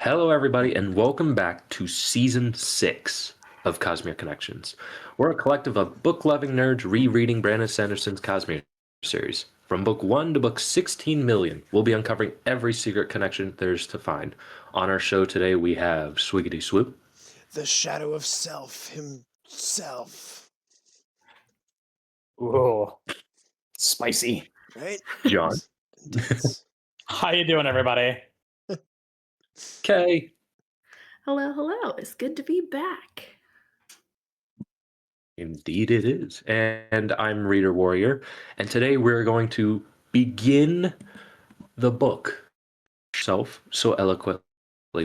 Hello, everybody, and welcome back to Season 6 of Cosmere Connections. We're a collective of book-loving nerds rereading Brandon Sanderson's Cosmere series. From Book 1 to Book 16 million, we'll be uncovering every secret connection there's to find. On our show today, we have Swiggity Swoo. The shadow of self himself. Ooh, spicy. Right? John. Intense. How you doing, everybody? Kay. Hello, hello. It's good to be back. Indeed it is. And I'm ReaderWarrior, and today we're going to begin the book Self so eloquently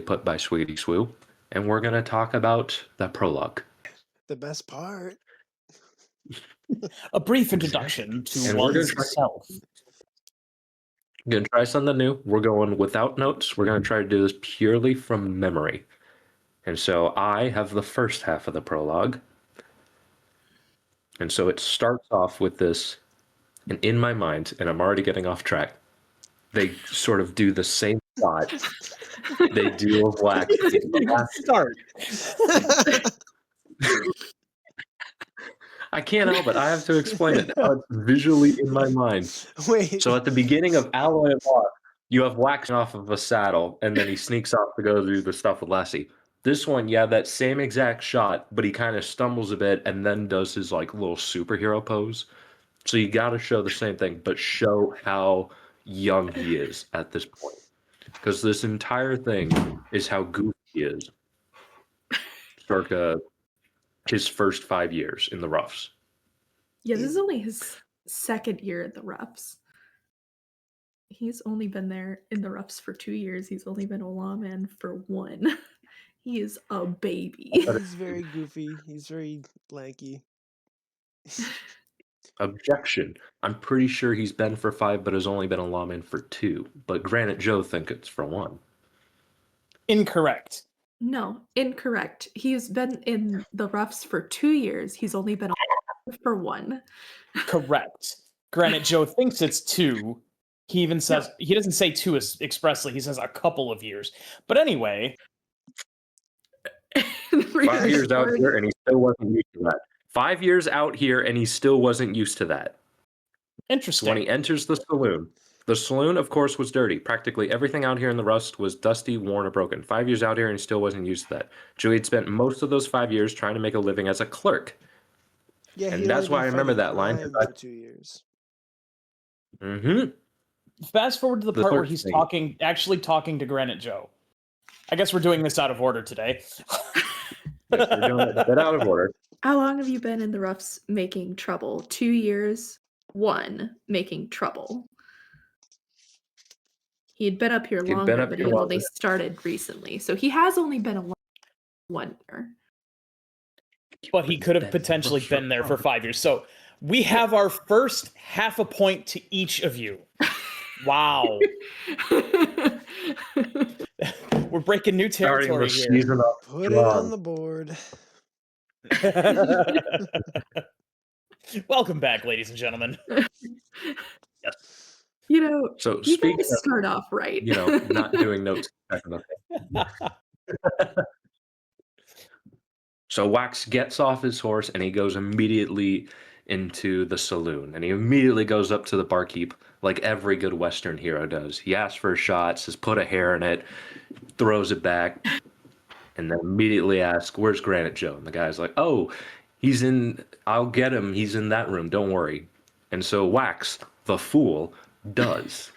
put by Swiggity Swoo, and we're going to talk about the prologue. The best part. A brief introduction to And we're one's gonna self. I'm going to try something new. We're going without notes. We're going to try to do this purely from memory. And so I have the first half of the prologue. And so it starts off with this, and in my mind, and I'm already getting off track, they sort of do the same shot they do of wax. Start. I can't help it. I have to explain it. Now it's visually in my mind. Wait. So at the beginning of Alloy of Law, you have wax off of a saddle, and then he sneaks off to go do the stuff with Lessie. This one, yeah, that same exact shot, but he kind of stumbles a bit and then does his like little superhero pose. So you got to show the same thing, but show how young he is at this point. Because this entire thing is how goofy he is. Circa his first 5 years in the roughs. Yeah, this is only his second year in the roughs. He's only been there in the roughs for 2 years. He's only been a lawman for 1. He is a baby. He's very goofy. He's very lanky. Objection. I'm pretty sure he's been for 5, but has only been a lawman for 2. But Granite Joe think it's for 1. Incorrect. No, incorrect. He's been in the roughs for 2 years. He's only been a for 1. Correct. Granite Joe thinks it's 2. He even says, he doesn't say 2 expressly, he says a couple of years. But anyway. 5 years out here, and he still wasn't used to that. 5 years out here, and he still wasn't used to that. Interesting. So when he enters the saloon, of course, was dirty. Practically everything out here in the rust was dusty, worn, or broken. 5 years out here, and he still wasn't used to that. Joey had spent most of those 5 years trying to make a living as a clerk. Yeah, and that's why I remember that line. For 2 years. Mm-hmm. Fast forward to the part where he's actually talking to Granite Joe. I guess we're doing this out of order today. Yes, we're doing it a bit out of order. How long have you been in the roughs making trouble? 2 years, 1 making trouble. He had been up here longer, but he only started recently. So he has only been a 1 year. But he could have potentially been there for 5 years. So we have our first half a point to each of you. Wow. We're breaking new territory here. Put it on the board. Welcome back, ladies and gentlemen. Yes. You know, so you gotta start off right. You know, not doing notes. So Wax gets off his horse and he goes immediately into the saloon, and he immediately goes up to the barkeep like every good Western hero does. He asks for a shot, says put a hair in it, throws it back, and then immediately asks, where's Granite Joe? And the guy's like, oh, I'll get him, he's in that room, don't worry. And so Wax, the fool, does.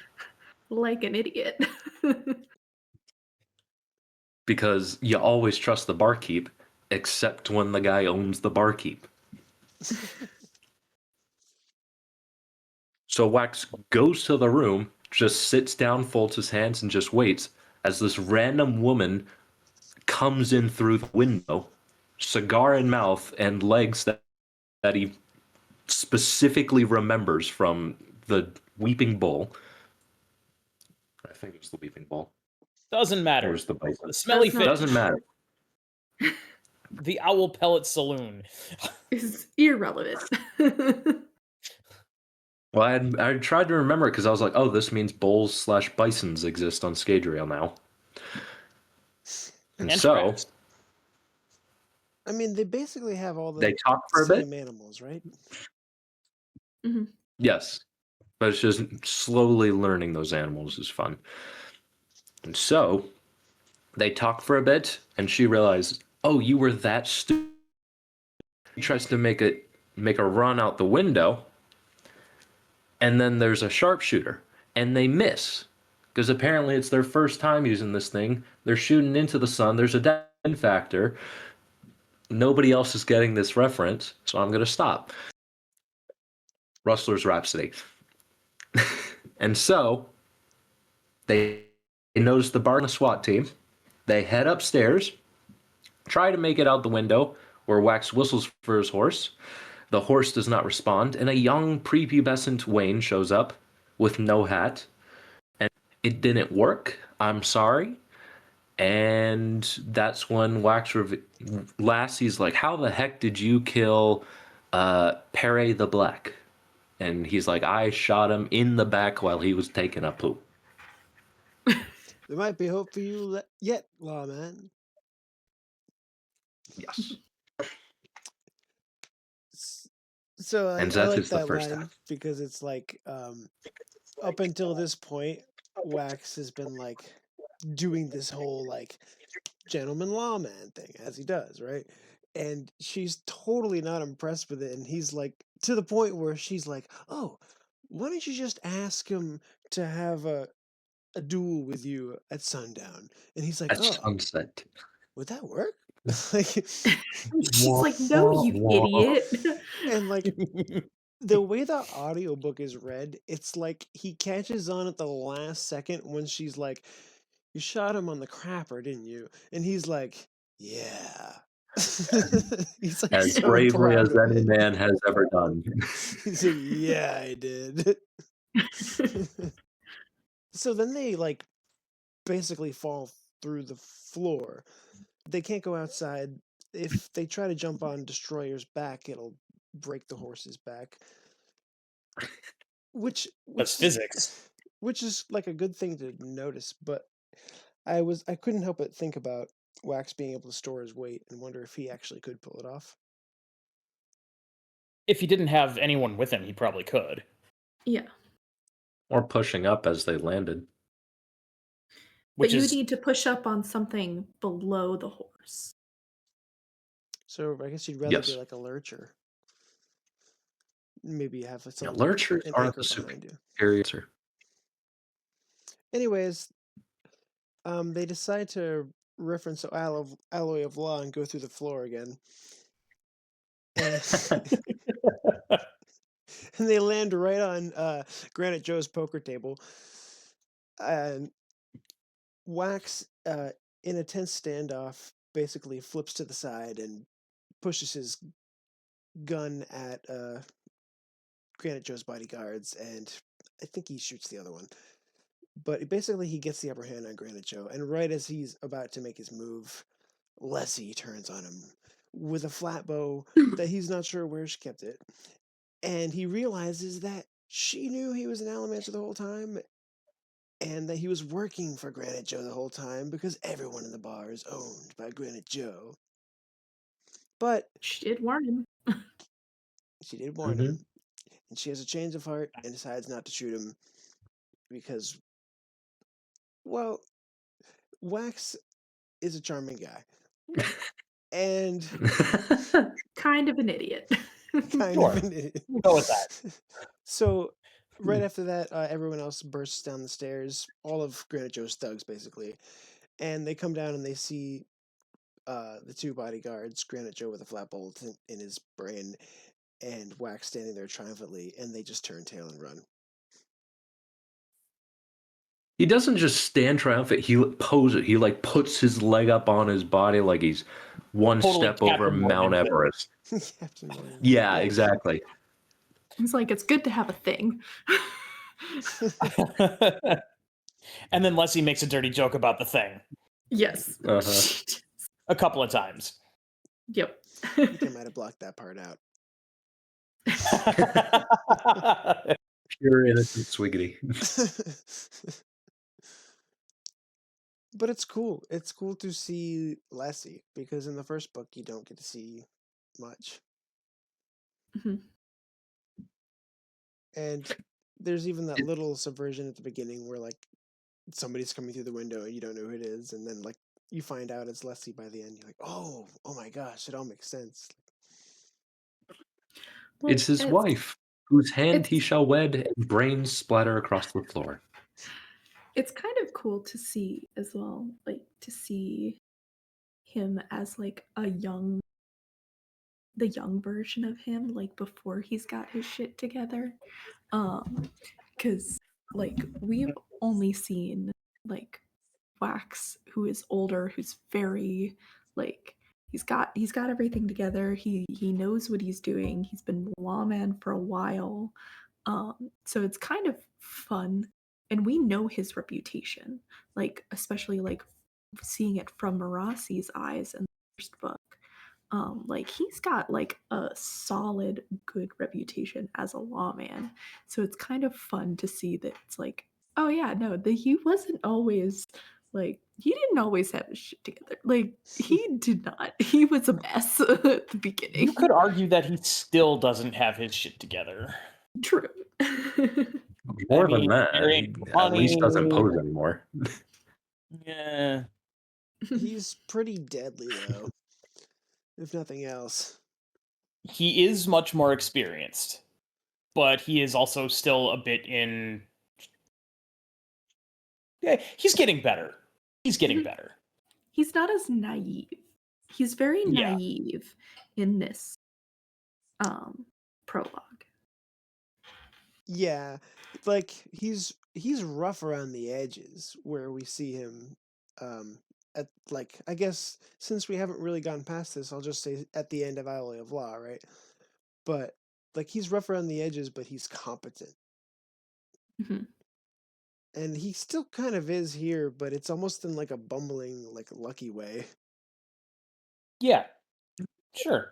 Like an idiot. Because you always trust the barkeep, except when the guy owns the barkeep. So Wax goes to the room, just sits down, folds his hands, and just waits as this random woman comes in through the window, cigar in mouth, and legs that he specifically remembers from the Weeping Bull. I think it was the Weeping Bull. Doesn't matter. Or was the bison? The smelly fish. Doesn't matter. The Owl Pellet Saloon. Is irrelevant. Well, I tried to remember it because I was like, oh, this means bulls/bisons exist on Scadrial now. And And so traps. I mean, they basically have all they the talk for a bit. same animals, right? Yes. But it's just slowly learning those animals is fun. And so they talk for a bit, and she realizes, oh, you were that stupid. He tries to make a run out the window, and then there's a sharpshooter, and they miss. Because apparently it's their first time using this thing. They're shooting into the sun. There's a dead factor. Nobody else is getting this reference, so I'm going to stop. Rustler's Rhapsody. And so they notice the bar and the SWAT team. They head upstairs, try to make it out the window, where Wax whistles for his horse. The horse does not respond, and a young prepubescent Wayne shows up with no hat. And it didn't work. I'm sorry. And that's when Lassie's like, how the heck did you kill Pere the Black? And he's like, I shot him in the back while he was taking a poop. There might be hope for you yet, lawman. Yes. So And I that like is the that first line half. because it's like, up until this point, Wax has been like doing this whole like gentleman lawman thing as he does, right? And she's totally not impressed with it, and he's like to the point where she's like, "Oh, why don't you just ask him to have a duel with you at sundown?" And he's like, At "Oh, sunset. would that work?" Like, She's like, no, you idiot. and like the way the audiobook is read, it's like he catches on at the last second when she's like, "You shot him on the crapper, didn't you?" And he's like, "Yeah." He's like As so bravely proud as of any it. man has ever done. He's like, "Yeah, I did." So then they like basically fall through the floor. They can't go outside. If they try to jump on Destroyer's back, it'll break the horse's back. Which That's physics. which is like a good thing to notice, but I couldn't help but think about Wax being able to store his weight and wonder if he actually could pull it off. If he didn't have anyone with him, he probably could. Yeah. Or pushing up as they landed. But Which you is need to push up on something below the horse. So I guess you'd rather be Yes. like a lurcher. Maybe have Yeah, some lurchers an aren't anchor the behind you. superior answer. Anyways, they decide to reference Alloy of Law and go through the floor again. And, and they land right on Granite Joe's poker table. And Wax, in a tense standoff, basically flips to the side and pushes his gun at Granite Joe's bodyguards, and I think he shoots the other one. But basically, he gets the upper hand on Granite Joe, and right as he's about to make his move, Lessie turns on him with a flat bow that he's not sure where she kept it. And he realizes that she knew he was an Alamancer the whole time, and that he was working for Granite Joe the whole time because everyone in the bar is owned by Granite Joe. But She did warn him. she did warn him, and she has a change of heart and decides not to shoot him because, well, Wax is a charming guy. And Kind of an idiot. kind Sure. of an idiot. We'll go with that. So right after that, everyone else bursts down the stairs, all of Granite Joe's thugs basically, and they come down and they see the two bodyguards, Granite Joe with a flat bolt in his brain, and Wax standing there triumphantly, and they just turn tail and run. He doesn't just stand triumphant, he poses. He like puts his leg up on his body like he's one Totally step over Captain Mount Morgan. Everest. Captain Morgan. Yeah, exactly. He's like, it's good to have a thing. And then Lessie makes a dirty joke about the thing Yes. Uh-huh. a couple of times. Yep. I think I might have blocked that part out. Pure innocent Swiggity. But it's cool. It's cool to see Lessie, because in the first book you don't get to see much. Mhm. And there's even that little subversion at the beginning where like somebody's coming through the window and you don't know who it is, and then like you find out it's Leslie by the end. You're like, oh my gosh, it all makes sense. Well, It's his wife, whose hand he it's shall wed, and brains splatter across the floor. it's kind of cool to see as well, like to see him as like the young version of him, like before he's got his shit together. Because like we've only seen like Wax, who is older, who's very like he's got everything together. He knows what he's doing. He's been lawman for a while. So it's kind of fun, and we know his reputation, like especially like seeing it from Marassi's eyes in the first book. Like he's got like a solid good reputation as a lawman. So it's kind of fun to see that it's like, oh yeah, no, he wasn't always like he didn't always have his shit together. Like he did not. He was a mess at the beginning. You could argue that he still doesn't have his shit together. True. More I than mean, that, there he ain't at least doesn't money. pose anymore. Yeah. He's pretty deadly though, if nothing else. He is much more experienced, but he is also still a bit in. Yeah, he's getting better. He's getting better. He's not as naive. He's very Yeah. naive in this prologue. Yeah, like he's rough around the edges where we see him at like, I guess since we haven't really gone past this, I'll just say at the end of Alloy of Law, right? But like he's rough around the edges, but he's competent. Mhm. And he still kind of is here, but it's almost in like a bumbling, like lucky way. Yeah. Sure.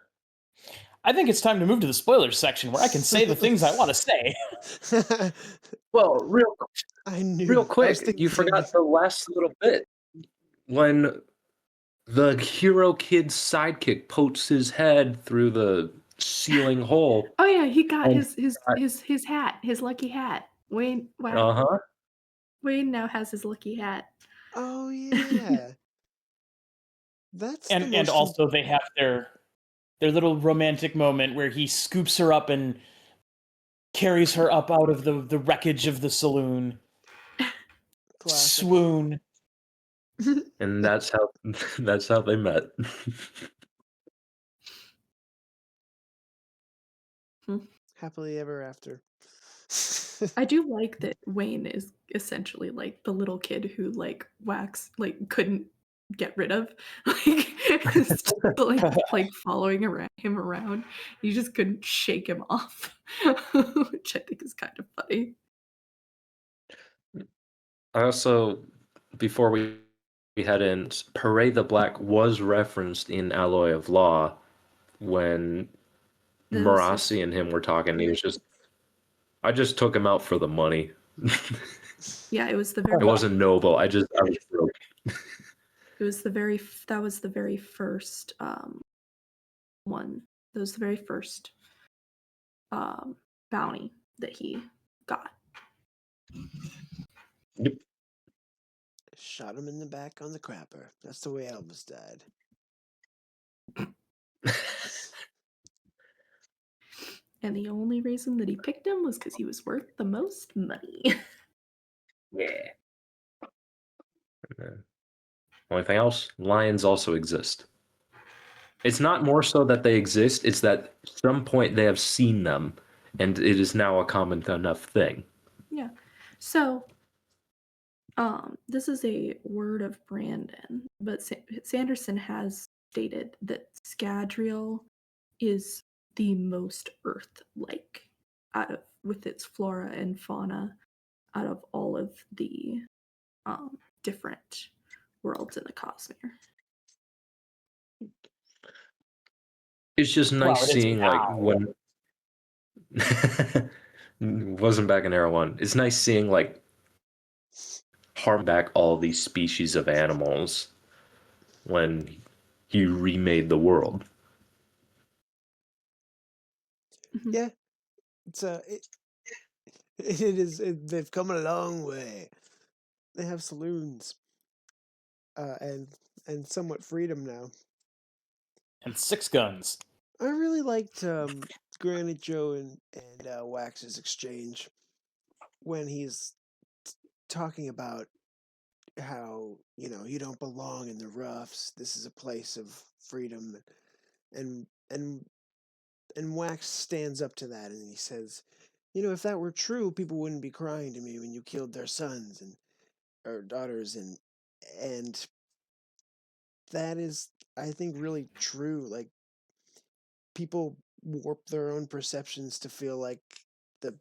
I think it's time to move to the spoilers section where I can say the things I want to say. Well, I knew. real I was quick, thinking you the same forgot thing. the last little bit when the hero kid's sidekick pokes his head through the ceiling hole. Oh yeah, he got And his hat, his lucky hat. Wayne now has his lucky hat. Oh yeah, that's the And most. also they have their little romantic moment where he scoops her up and carries her up out of the wreckage of the saloon. Classic. Swoon. And that's how they met. Happily ever after. I do like that Wayne is essentially like the little kid who like Wax like couldn't get rid of, like just like following him around. You just couldn't shake him off, which I think is kind of funny. I also, before we head in, Parade the Black was referenced in Alloy of Law when This is- Marassi and him were talking. He was just, I just took him out for the money. Yeah, it was the It very wasn't noble. I was broke. It was the very that was the very first one. That was the very first bounty that he got. Yep. Shot him in the back on the crapper. That's the way Elvis died. And the only reason that he picked him was because he was worth the most money. Yeah. Only thing else, lions also exist. It's not more so that they exist, it's that at some point they have seen them, and it is now a common enough thing. Yeah. So, this is a word of Brandon, but Sanderson has stated that Scadrial is the most Earth-like with its flora and fauna out of all of the different worlds in the Cosmere. It's just nice it is seeing like now. when wasn't back in Era 1. It's nice seeing like harm back all these species of animals when he remade the world. Yeah, it's they've come a long way. They have saloons, and somewhat freedom now. And 6 guns. I really liked Granite Joe and Wax's exchange when he's talking about how you don't belong in the roughs. This is a place of freedom, and and Wax stands up to that, and he says, if that were true, people wouldn't be crying to me when you killed their sons and or daughters, and that is, I think, really true. Like, people warp their own perceptions to feel like the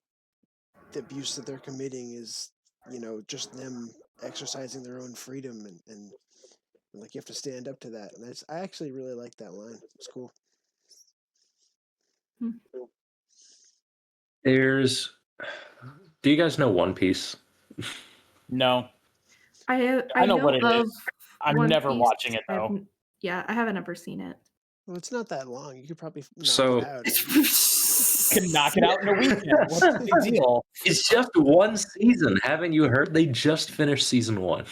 abuse that they're committing is, just them exercising their own freedom, and like you have to stand up to that. And I actually really like that line. It's cool. Do you guys know One Piece? No. I know what it of is. I'm One never Piece. watching it, though. Yeah, I haven't ever seen it. Well, it's not that long. You could probably knock So- it out. Can knock it out in a weekend. What's the big deal? It's just one season. Haven't you heard? They just finished season 1.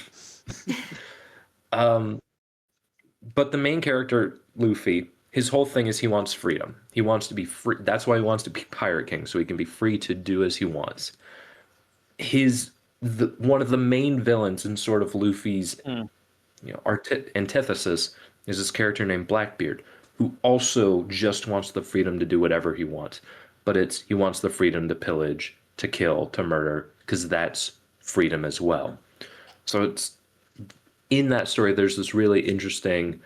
But the main character, Luffy, his whole thing is he wants freedom. He wants to be free. That's why he wants to be Pirate King, so he can be free to do as he wants. One of the main villains in sort of Luffy's antithesis is this character named Blackbeard, who also just wants the freedom to do whatever he wants. But he wants the freedom to pillage, to kill, to murder, because that's freedom as well. So it's in that story, there's this really interesting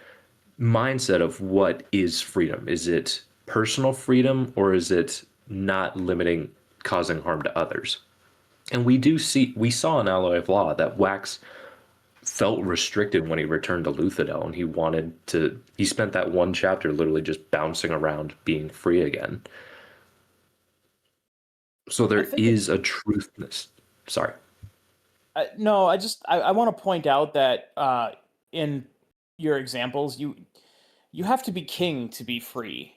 mindset of what is freedom. Is it personal freedom, or is it not limiting, causing harm to others? And we saw in Alloy of Law that Wax felt restricted when he returned to Luthadel, and he spent that one chapter literally just bouncing around being free again. So there is a truthness. Sorry. No, I want to point out that in your examples, you have to be king to be free.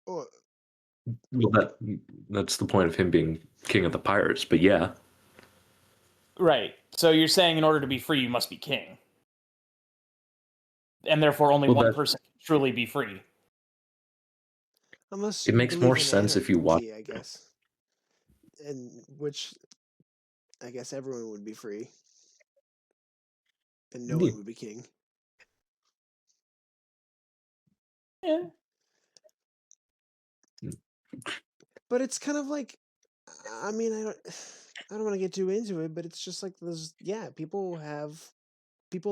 Well, that's the point of him being king of the pirates, but yeah. Right. So you're saying in order to be free, you must be king. And therefore only one person can truly be free. unless It makes you more believe in sense if you watch. anarchy, I guess. And which I guess everyone would be free. And no one would be king. Yeah. But it's kind of like, I mean, I don't want to get too into it, but it's just like people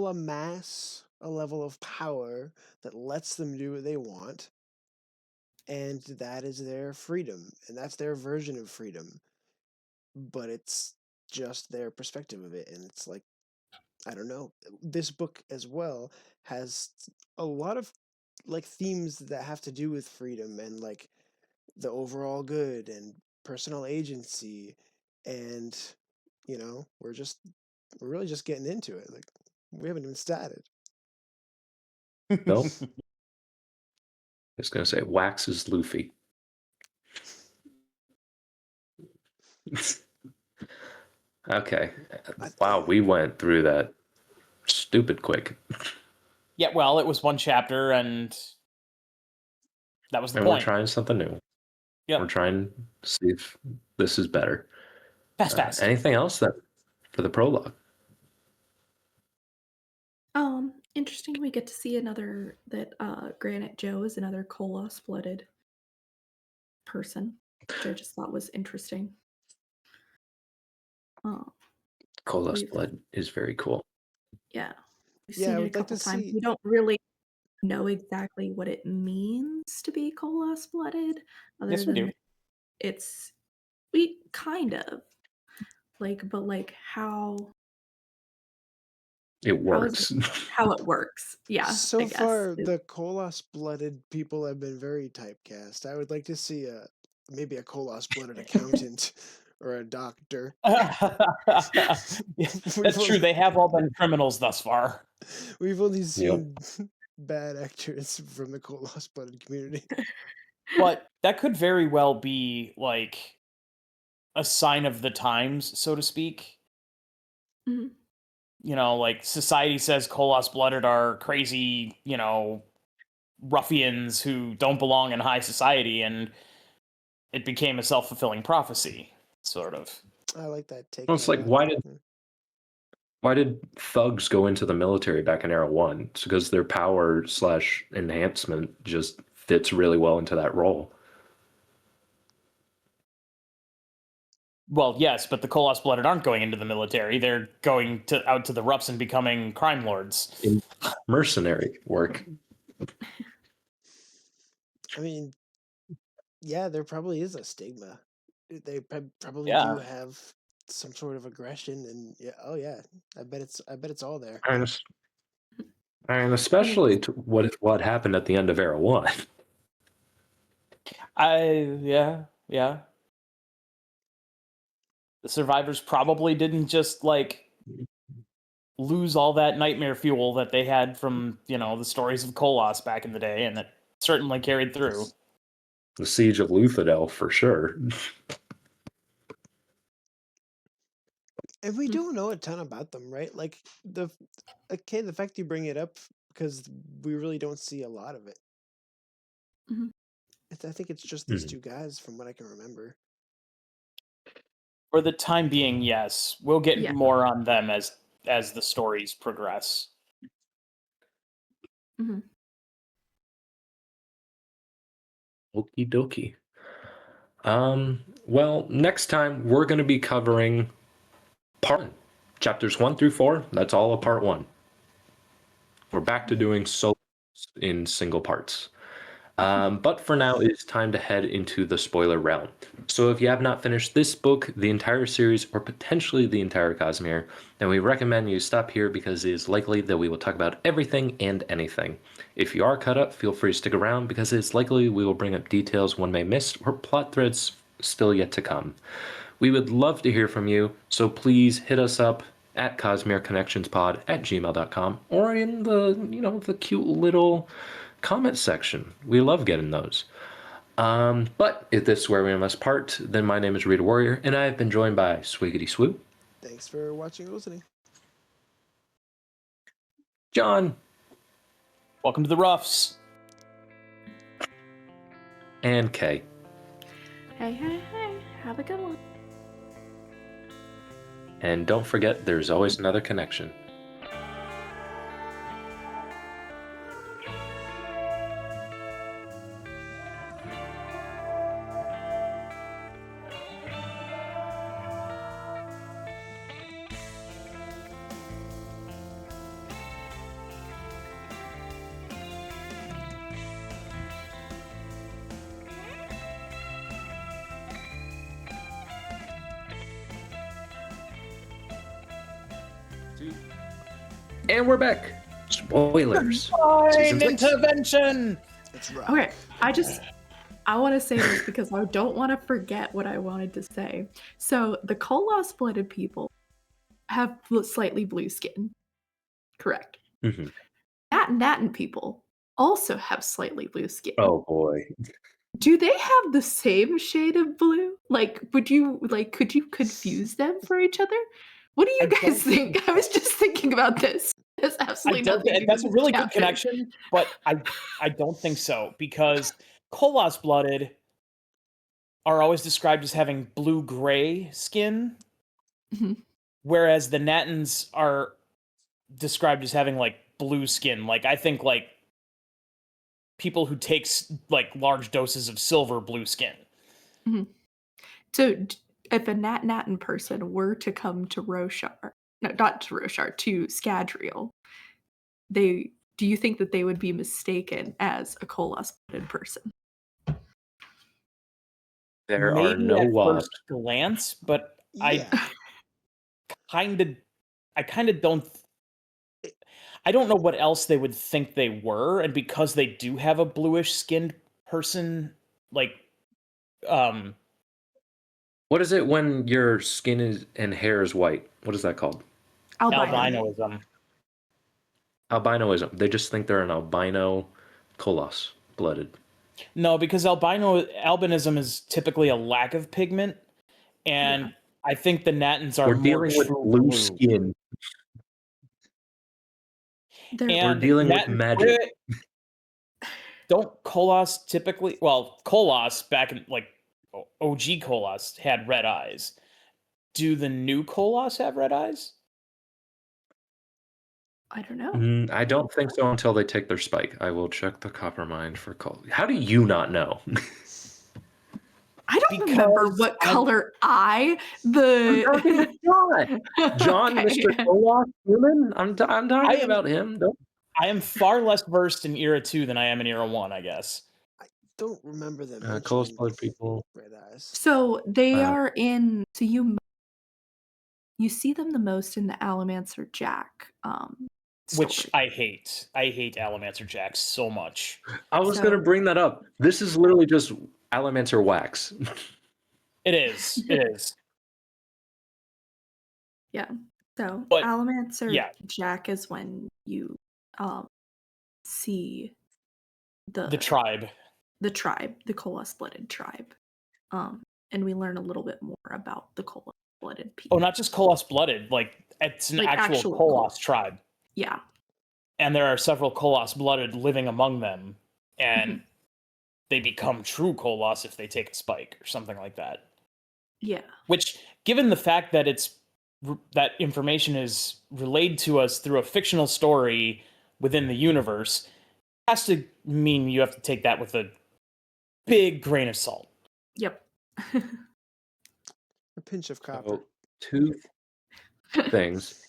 amass a level of power that lets them do what they want, and that is their freedom, and that's their version of freedom. But it's just their perspective of it, and it's like, I don't know. This book as well has a lot of like themes that have to do with freedom and like the overall good and personal agency, and we're really just getting into it. Like, we haven't even started. No. I was gonna say Wax is Luffy. Okay. Wow, we went through that stupid quick. Yeah, well, it was one chapter, and that was the And point. we're trying something new. Yep. We're trying to see if this is better. Fast. Anything else for the prologue? Interesting. We get to see Granite Joe is another Koloss blooded person, which I just thought was interesting. Koloss blood is very cool. Yeah. We've Yeah, seen I it a would like couple to times. see- We don't really know exactly what it means to be Koloss blooded, other Yes, we than do. we kind of but like how It works. how it works. Yeah. So I guess. far, the Koloss-blooded people have been very typecast. I would like to see maybe a Koloss-blooded accountant or a doctor. That's true. They have all been criminals thus far. We've only seen bad actors from the Koloss blooded community. But that could very well be like a sign of the times, so to speak. Mhm. You know, like society says Koloss blooded are crazy, you know, ruffians who don't belong in high society, and it became a self-fulfilling prophecy, sort of. I like that take. Well, it's like, why did thugs go into the military back in Era 1? It's because their power / enhancement just fits really well into that role. Well, yes, but the Koloss blooded aren't going into the military. They're going out to the roughs and becoming crime lords. In mercenary work. I mean, yeah, there probably is a stigma. They probably Yeah. do have some sort of aggression, and I bet it's all there. And especially to what happened at the end of Era 1. Yeah. The survivors probably didn't just like lose all that nightmare fuel that they had from, you know, the stories of Koloss back in the day, and that certainly carried through. The Siege of Luthadel, for sure. And we don't know a ton about them, right? Like the fact you bring it up because we really don't see a lot of it. Mhm. I think it's just these two guys, from what I can remember. For the time being, yes. We'll get Yeah. more on them as the stories progress. Mhm. Okie dokie. Well, next time we're going to be covering part 1. Chapters 1 through 4. That's all of part 1. We're back to doing solos in single parts. But for now, it's time to head into the spoiler realm. So if you have not finished this book, the entire series, or potentially the entire Cosmere, then we recommend you stop here because it is likely that we will talk about everything and anything. If you are caught up, feel free to stick around because it's likely we will bring up details one may miss or plot threads still yet to come. We would love to hear from you, so please hit us up at Cosmere Connections Pod at gmail.com or in the cute little comment section. We love getting those. But if this is where we must part, then my name is ReaderWarrior, and I have been joined by Swiggity Swoo. Thanks for watching and listening. John. Welcome to the Roughs. And Kay. Hey. Have a good one. And don't forget, there's always another connection. And we're back. Spoilers. Season 6. Intervention. It's right. Okay, I want to say this because I don't want to forget what I wanted to say. So the Koloss blooded people have slightly blue skin. Correct. Mm-hmm. Natin people also have slightly blue skin. Oh boy. Do they have the same shade of blue? Like, could you confuse them for each other? What do you guys think? I was just thinking about this. There's absolutely nothing. That's a really good connection, but I don't think so, because Koloss blooded are always described as having blue-gray skin, whereas the Natins are described as having like blue skin. Like, I think like people who takes like large doses of silver blue skin. Mm-hmm. So if a Natin person were to come to Roshar, no, not to Roshar, to Scadrial, do you think that they would be mistaken as a Koloss-blooded person? There Maybe are no at first glance, but Yeah. I kind of don't. I don't know what else they would think they were, and because they do have a bluish skinned person, like, What is it when your skin is and hair is white? What is that called? Albinoism. Albinoism. They just think they're an albino Koloss blooded. No, because albinism is typically a lack of pigment, and I think the Natans are We're more dealing with true blue skin. We're dealing with magic. Don't Koloss typically? Well, Koloss back in like OG Koloss had red eyes. Do the new Koloss have red eyes? I don't know. I don't think so until they take their spike. I will check the copper mine for color. How do you not know? I don't remember what color the John, Okay. Mr. Koloss human. I'm talking about him. I am far less versed in Era 2 than I am in Era 1, I guess. I don't remember them Koloss mentioning blood people. red eyes. So they are in. So you see them the most in the Allomancer Jack. Which story. I hate. I hate Allomancer Jack so much. I was going to bring that up. This is literally just Allomancer wax. It is. It is. Yeah. So But, Allomancer Jack is when you see the tribe. The tribe, the Koloss-blooded tribe. And we learn a little bit more about the Koloss-blooded people. Oh, not just Koloss-blooded. Like, it's an actual Koloss tribe. Yeah. And there are several Koloss-blooded living among them. And they become true Koloss if they take a spike or something like that. Yeah. Which, given the fact that that information is relayed to us through a fictional story within the universe, has to mean you have to take that with a big grain of salt. Yep. A pinch of copper. So, two things.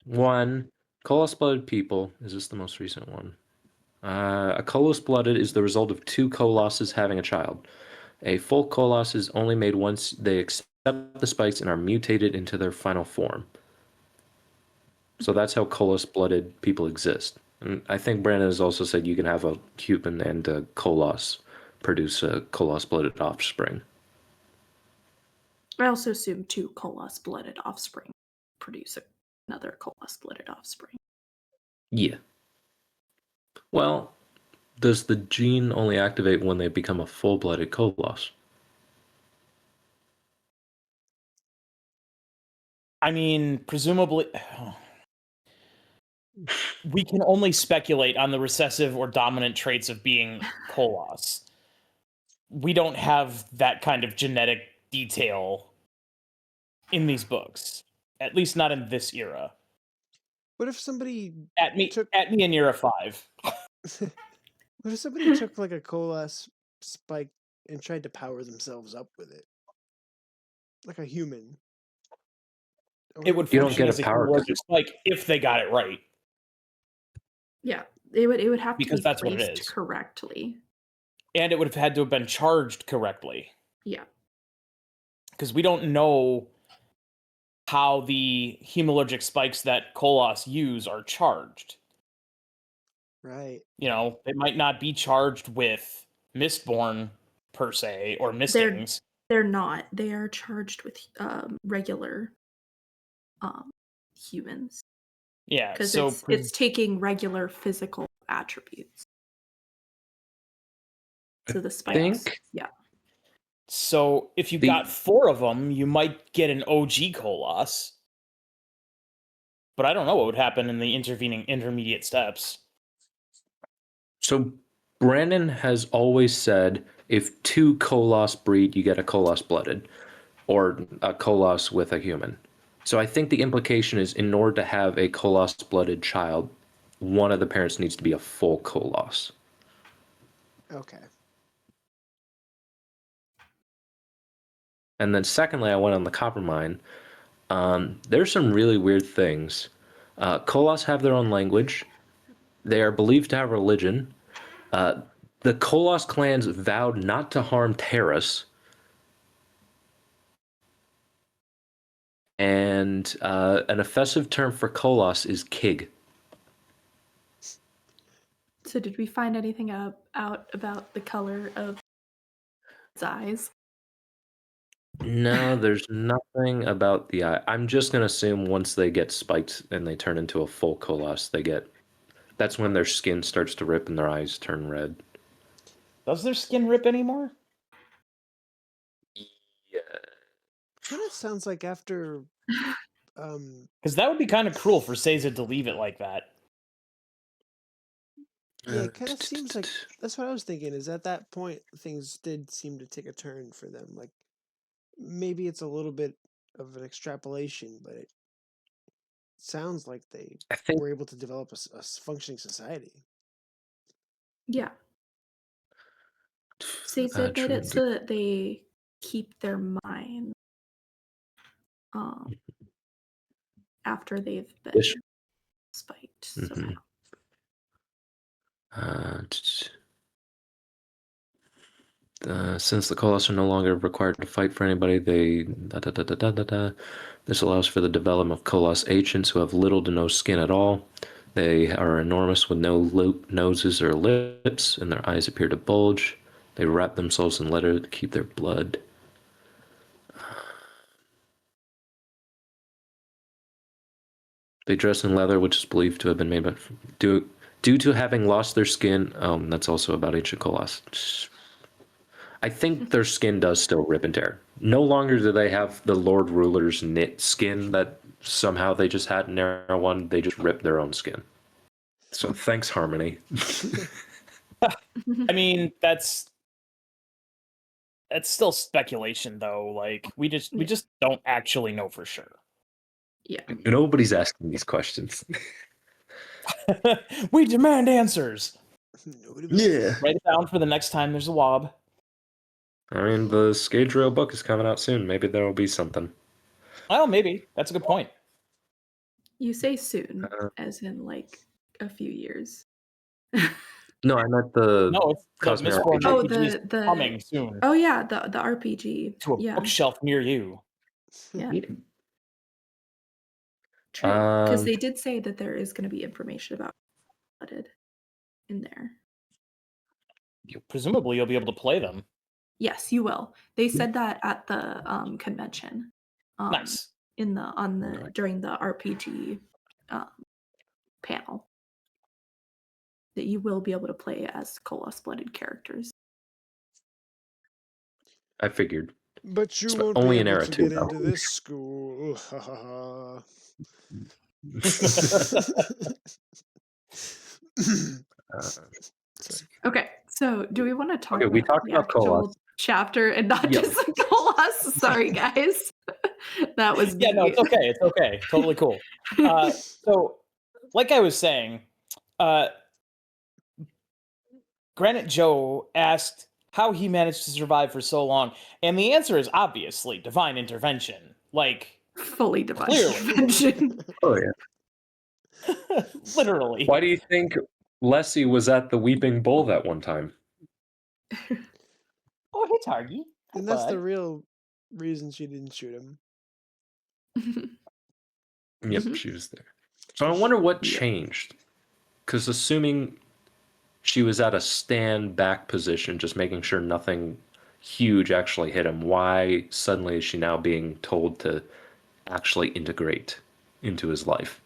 One, Koloss-blooded people. Is this the most recent one? A Koloss-blooded is the result of two Kolosses having a child. A full Koloss is only made once they accept the spikes and are mutated into their final form. So that's how Koloss-blooded people exist. And I think Brandon has also said you can have a human and a Koloss produce a Koloss-blooded offspring. I also assume two Koloss-blooded offspring produce another Koloss-blooded offspring. Yeah. Well, does the gene only activate when they become a full-blooded Koloss? I mean, presumably, we can only speculate on the recessive or dominant traits of being Koloss. We don't have that kind of genetic detail in these books, at least not in this era. What if somebody at me in Era 5? What if somebody took like a Koloss spike and tried to power themselves up with it, like a human? It would function as a hemolytic spike if they got it right. Yeah, it would have because to be that's placed what it is. correctly. And it would have had to have been charged correctly. Yeah. Because we don't know how the hemolytic spikes that Koloss use are charged. Right. You know, they might not be charged with Mistborn per se, or Mistings. They're not. They are charged with regular humans. Yeah, because so it's taking regular physical attributes. So the spikes, yeah. So if you got 4 of them, you might get an OG Koloss. But I don't know what would happen in the intervening intermediate steps. So Brandon has always said if 2 Koloss breed, you get a Koloss-blooded, or a Koloss with a human. So I think the implication is in order to have a Koloss-blooded child, one of the parents needs to be a full Koloss. Okay. And then secondly, I went on the copper mine. There's some really weird things. Koloss have their own language. They are believed to have religion. The Koloss clans vowed not to harm Terras. And an offensive term for Koloss is Kig. So did we find anything out about the color of his eyes? No, there's nothing about the eye. I'm just gonna assume once they get spiked and they turn into a full Koloss, that's when their skin starts to rip and their eyes turn red. Does their skin rip anymore? Yeah. Kind of sounds like after Because that would be kind of cruel for Seiza to leave it like that. yeah, it kind of seems like that's what I was thinking. Is at that point things did seem to take a turn for them. Like maybe it's a little bit of an extrapolation, but it sounds like they I think were able to develop a functioning society. Yeah. Seiza did it so that they keep their mind after they've been spiked somehow. Since the Koloss are no longer required to fight for anybody, this allows for the development of Koloss ancients who have little to no skin at all. They are enormous with no noses or lips, and their eyes appear to bulge. They wrap themselves in leather to keep their blood. They dress in leather, which is believed to have been made by due to having lost their skin. That's also about ancient Koloss. I think their skin does still rip and tear. No longer do they have the Lord Ruler's knit skin that somehow they just had in Era 1. They just rip their own skin. So thanks, Harmony. I mean, that's still speculation, though. Like we just don't actually know for sure. Yeah. Nobody's asking these questions. We demand answers. Yeah. Write it down for the next time there's a wob. I mean, the Scadrial book is coming out soon. Maybe there will be something. Oh, maybe. That's a good point. You say soon, as in like a few years. No, I meant the Cosmere Cosmere RPG. Oh, the coming soon. Oh yeah, the RPG. To a bookshelf near you. Yeah. True, because they did say that there is going to be information about Flooded in there. Presumably, you'll be able to play them. Yes, you will. They said that at the convention. Nice. During the RPG panel, that you will be able to play as Koloss blooded characters. I figured. But you It's won't only be in able Era to 2, get though. into this school. Ha ha ha. Okay, so do we want to talk we about talked the about actual Koloss chapter and not just the Koloss? Sorry, guys. That was yeah, no, it's okay. It's okay. Totally cool. So, like I was saying, Granite Joe asked how he managed to survive for so long, and the answer is obviously divine intervention. Like fully divine clearly. intervention. Oh yeah. Literally. Why do you think Lessie was at the Weeping Bull that one time? Oh, hey, Targi. And that's the real reason she didn't shoot him. Yep, she was there. So I wonder what changed. Because assuming she was at a stand back position, just making sure nothing huge actually hit him, why suddenly is she now being told to actually integrate into his life?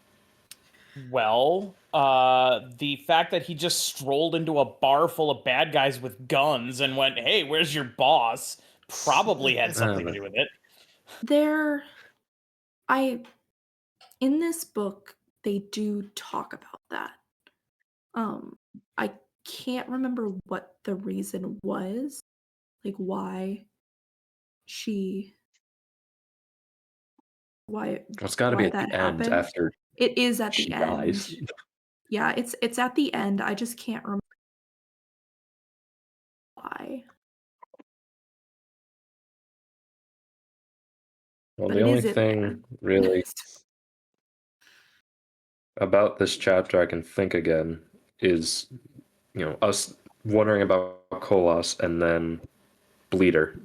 Well, the fact that he just strolled into a bar full of bad guys with guns and went, "Hey, where's your boss?" probably had something to do with it. In this book, they do talk about that. I can't remember what the reason was, like why It's got to be at the end happened. after it is at she the end. dies. Yeah, it's at the end. I just can't remember why. Well, But the it only is in thing there. really about this chapter I can think again is, us wondering about Koloss and then Bleeder.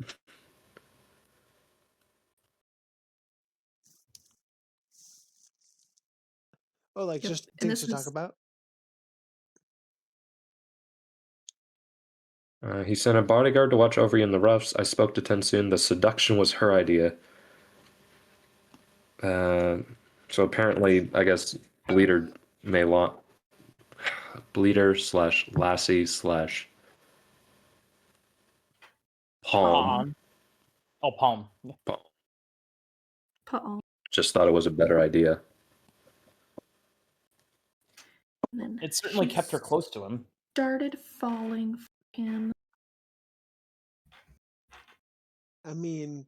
Oh, like just things to talk about? He sent a bodyguard to watch over you in the roughs. I spoke to Tensoon. The seduction was her idea. So apparently, I guess Bleeder Melon, Bleeder / Lassie / Palm. Oh, Palm. Paul. Just thought it was a better idea. And then It certainly she kept her close to him. started falling for him. I mean,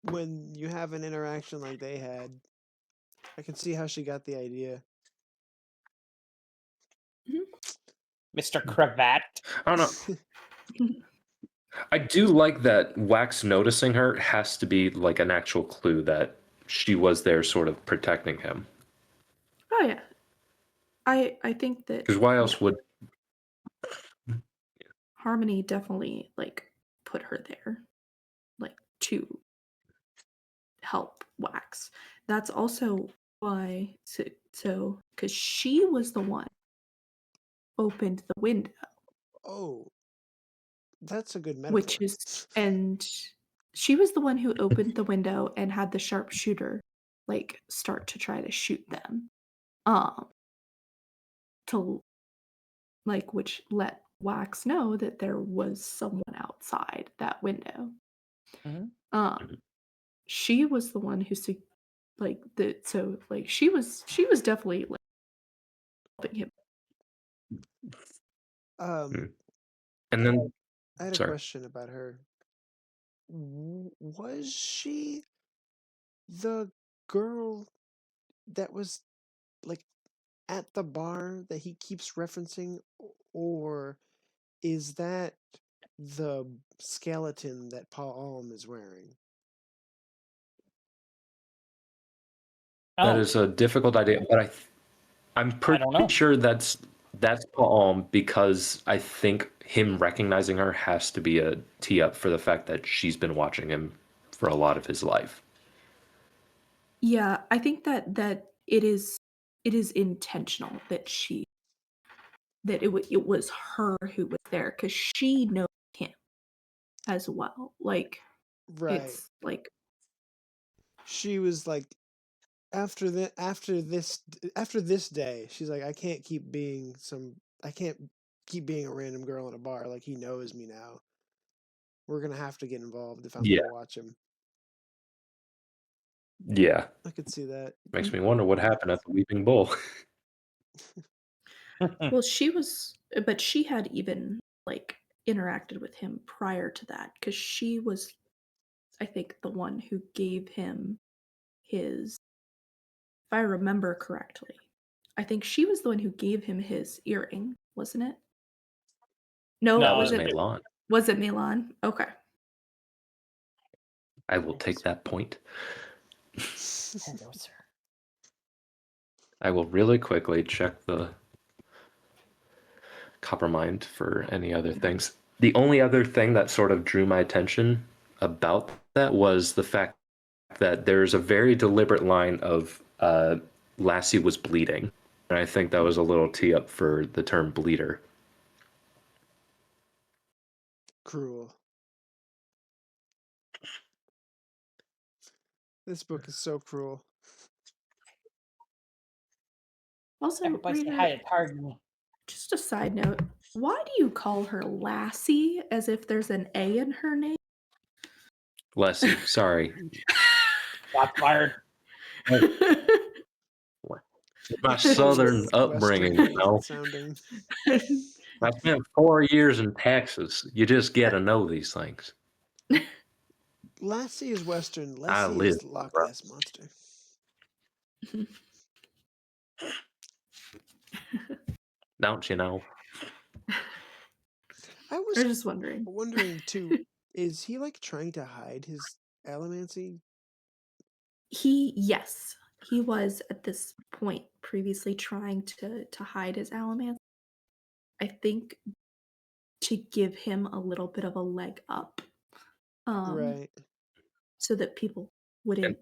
when you have an interaction like they had, I can see how she got the idea. Mr. Cravat. I don't know. I do like that Wax noticing her has to be like an actual clue that she was there sort of protecting him. Oh yeah. I think that Because why else would... Harmony definitely like put her there, like to help Wax. That's also why so because she was the one opened the window, Oh, that's a good metaphor. which is and she was the one who opened the window and had the sharpshooter like start to try to shoot them. To like which let Wax know that there was someone outside that window. Mhm. She was the one who like the so like she was definitely like helping him. And then... I had a Sorry. question about her. Was she the girl that was like at the bar that he keeps referencing, or is that the skeleton that Paul Alm is wearing? That is a difficult idea, but I'm pretty don't know. sure that's Paul because I think him recognizing her has to be a tee up for the fact that she's been watching him for a lot of his life. Yeah, I think that it is intentional that it was her who was there because she knows him as well. Like Right. it's like She was like, after this day, she's like, I can't keep being a random girl in a bar. Like, he knows me now. We're gonna have to get involved if I'm Yeah. gonna watch him. Yeah. I could see that. Makes me wonder what happened at the Weeping Bull. well, but she had even like interacted with him prior to that because she was, I think, the one who gave him his, if I remember correctly, I think she was the one who gave him his earring, wasn't it? No, That was was it Milan. Was it Milan? Okay. I will take that point. Hello, sir. I will really quickly check the Coppermind for any other things. The only other thing that sort of drew my attention about that was the fact that there's a very deliberate line of Lassie was bleeding. And I think that was a little tee up for the term bleeder. Cruel. This book is so cruel. Also, Everybody say Reader, hi to Pardon. just a side note, why do you call her Lassie as if there's an A in her name? Lessie, sorry. Shots fired. My southern upbringing, you know. Sounding. I spent 4 years in Texas. You just get to know these things. Lassie is Western. I Lessie live, is Loch bro. Ness Monster. Don't you know? I was I'm just wondering. wondering too, is he like trying to hide his allomancy? Yes, he was at this point previously trying to hide his allomancy. I think to give him a little bit of a leg up, Right. so that people wouldn't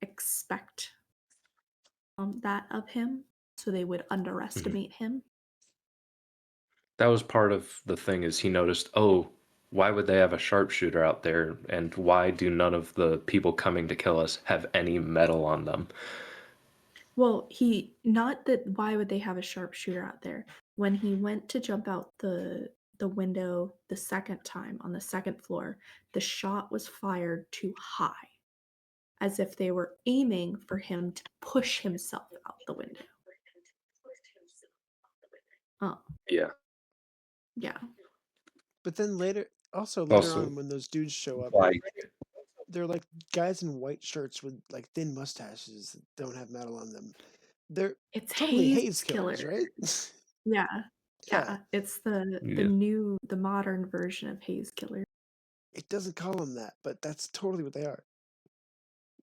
expect that of him, so they would underestimate him. That was part of the thing is he noticed, oh, why would they have a sharpshooter out there? And why do none of the people coming to kill us have any metal on them? Well, not that why would they have a sharpshooter out there? When he went to jump out the window the second time on the second floor, the shot was fired too high, as if they were aiming for him to push himself out the window. Oh, Yeah. yeah. But then later Also, on, when those dudes show up, why? they're like guys in white shirts with like thin mustaches that don't have metal on them. They're It's totally Haze Hazekillers, Killer. right? Yeah. Yeah. Yeah. It's the Yeah. the modern version of Hazekiller. It doesn't call them that, but that's totally what they are.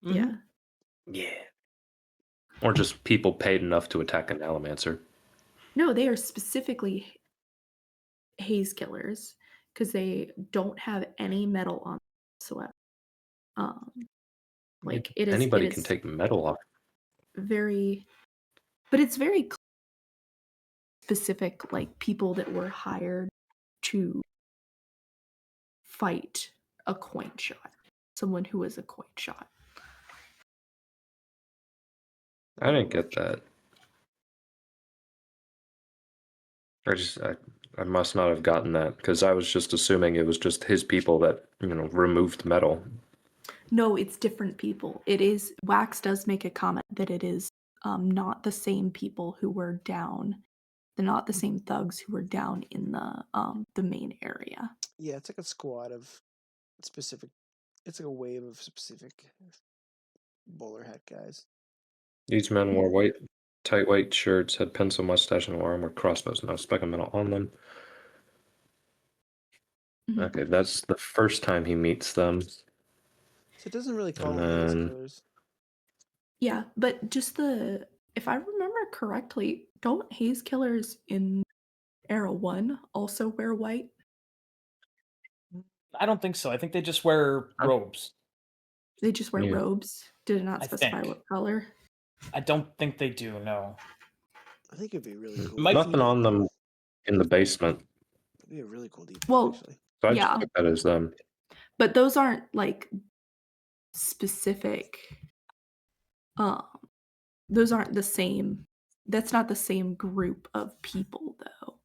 Yeah. Yeah. Or just people paid enough to attack an Allomancer. No, they are specifically Hazekillers because they don't have any metal on them whatsoever. Like it Anybody is can take metal off. very, but it's very specific, like people that were hired to fight a coin shot, someone who was a coin shot. I didn't get that. I must not have gotten that because I was just assuming it was just his people that removed metal. No, it's different people. It is Wax does make a comment that it is not the same people who were down. They're not the same thugs who were down in the main area. Yeah, it's like a squad of specific. It's like a wave of specific bowler hat guys. These men wore tight white shirts, had pencil mustache, and wore armor crossbows. No speck of metal on them. Mhm. Okay, that's the first time he meets them. So it doesn't really call And them then- Hazekillers. Yeah, but just if I remember correctly, don't Hazekillers in Era 1 also wear white? I don't think so. I think they just wear robes. They just wear Yeah. robes. Did it not I specify think. what color? I don't think they do, no. I think it'd be really cool. Might- Nothing on them in the basement. It'd be a really cool detail, Well, actually. So I Yeah. just took that as them. But those aren't like specific. Those aren't the same. That's not the same group of people, though.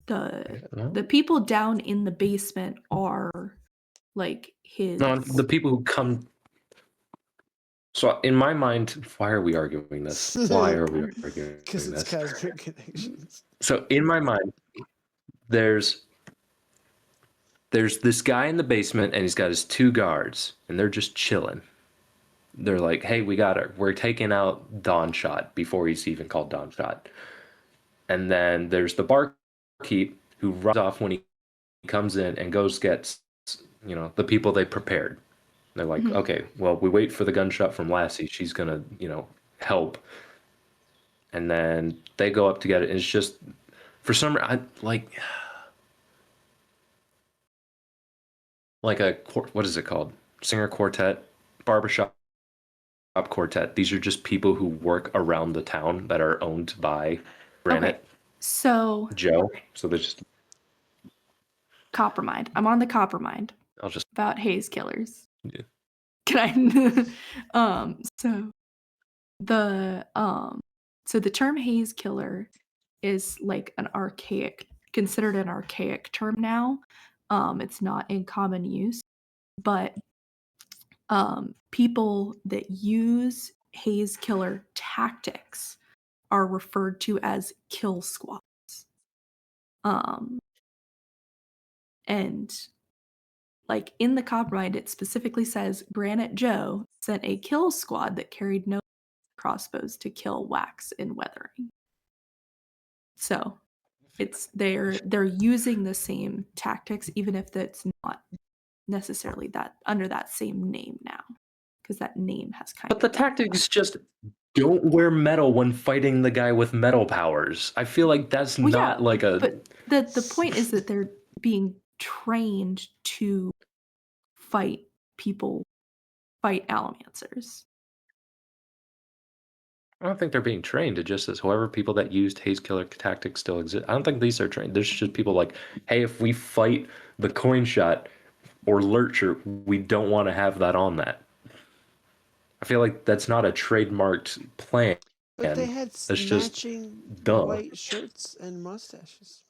The people down in the basement are like his. No, the people who come. So in my mind, why are we arguing this? Why are we arguing Because it's this? Cosmere Connections. So in my mind, there's this guy in the basement, and he's got his two guards, and they're just chilling. They're like, "Hey, we're taking out Dawnshot before he's even called Dawnshot." And then there's the barkeep who runs off when he comes in and gets the people they prepared. They're like, Mhm. okay, well, we wait for the gunshot from Lessie. She's gonna help. And then they go up to get it, and it's just for some reason, like a what is it called? Singer quartet, barbershop quartet. These are just people who work around the town that are owned by Granite. Okay. So Joe. So they're just Coppermind. I'm on the Coppermind I'll just about Hazekillers. Yeah. Can I? So the term Hazekiller is like considered an archaic term now. It's not in common use, but people that use Hazekiller tactics are referred to as kill squads. And like in the copyright, it specifically says Granite Joe sent a kill squad that carried no crossbows to kill Wax in Weathering. So they're using the same tactics, even if that's not necessarily that under that same name now, because that name has kind But the of tactics just don't wear metal when fighting the guy with metal powers. I feel like that's not like a. But the point is that they're being trained to fight Allomancers. I don't think they're being trained. It just says whoever people that used Hazekiller tactics still exist. I don't think these are trained. There's just people like, hey, if we fight the coin shot or lurcher, we don't want to have that on that. I feel like that's not a trademarked plan. But they had That's just matching duh. white shirts and mustaches.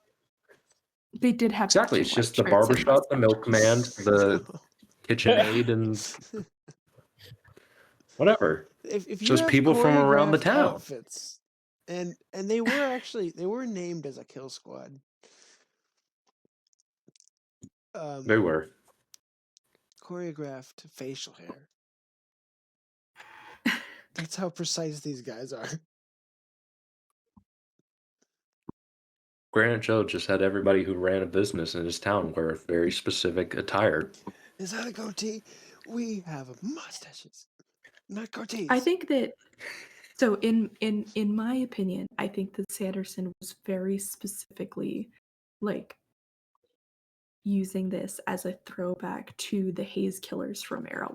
They did have Exactly. matching It's just white the shirts and barbershop, the mustaches. milkman, the KitchenAid, and whatever. If you Just have people from around the choreographed town. outfits, and they were named as a kill squad. They were. Choreographed facial hair. That's how precise these guys are. Granite Joe just had everybody who ran a business in his town wear a very specific attire. Is that a goatee? We have mustaches, not goatees. I think that so in my opinion, I think that Sanderson was very specifically like using this as a throwback to the Hazekillers from Era.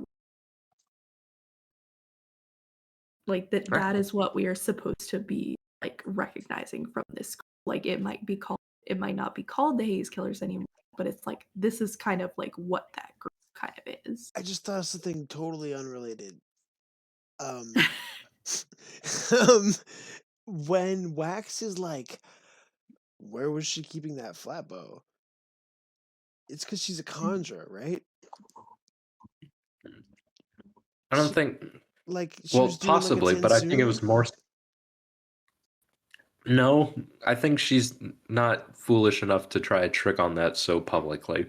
Like that is what we are supposed to be like recognizing from this. Like it might not be called the Hazekillers anymore, but it's like this is kind of like what that group kind of is. I just thought of something totally unrelated. When Wax is like, where was she keeping that flat bow? It's because she's a conjurer, right? I don't think. Like she Well, was doing possibly, like a but I think it Tensoon? was more. No, I think she's not foolish enough to try a trick on that so publicly.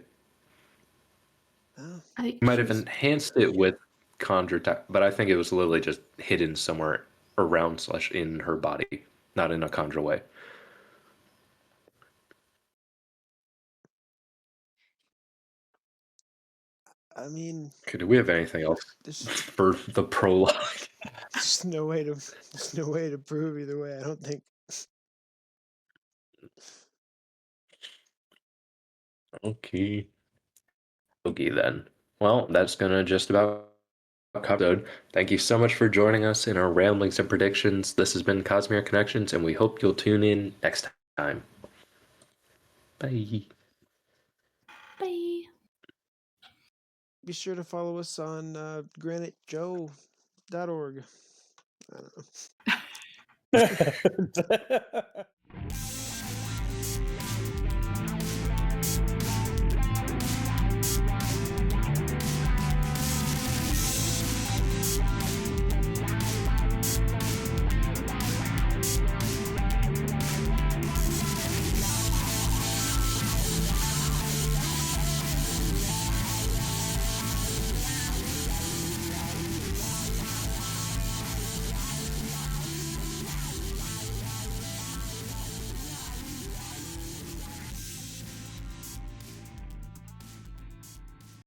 Oh. Might have enhanced it with conjure tech, but I think it was literally just hidden somewhere around / in her body, not in a conjure way. I mean, Okay, do we have anything else for the prologue? there's no way to prove either way. I don't think. Okay then. Well, that's gonna just about cover it. Thank you so much for joining us in our ramblings and predictions. This has been Cosmere Connections, and we hope you'll tune in next time. Bye. Bye. Be sure to follow us on granitejoe.org. I don't know.